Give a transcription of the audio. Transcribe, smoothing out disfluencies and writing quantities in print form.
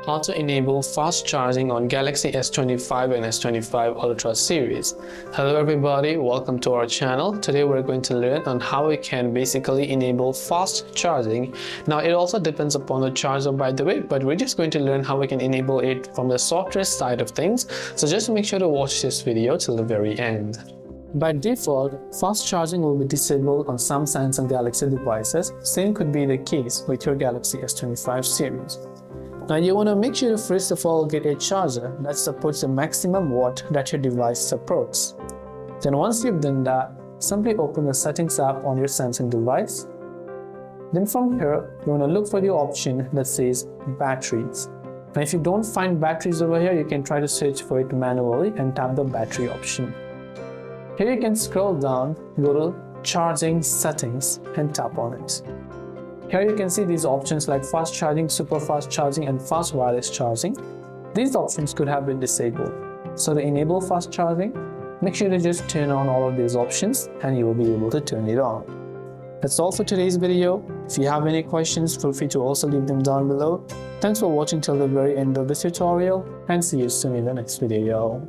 How to enable fast charging on Galaxy S25 and S25 Ultra series. Hello everybody, welcome to our channel. Today we're going to learn on how we can basically enable fast charging. Now it also depends upon the charger, by the way, but we're just going to learn how we can enable it from the software side of things. So just make sure to watch this video till the very end. By default, fast charging will be disabled on some Samsung Galaxy devices. Same could be the case with your Galaxy S25 series. Now you want to make sure to first of all get a charger that supports the maximum watt that your device supports. Then once you've done that, simply open the settings app on your Samsung device. Then from here, you want to look for the option that says batteries. Now if you don't find batteries over here, you can try to search for it manually and tap the battery option. Here you can scroll down, go to charging settings and tap on it. Here you can see these options like fast charging, super fast charging and fast wireless charging. These options could have been disabled. So to enable fast charging, make sure to just turn on all of these options and you will be able to turn it on. That's all for today's video. If you have any questions, feel free to also leave them down below. Thanks for watching till the very end of this tutorial and see you soon in the next video.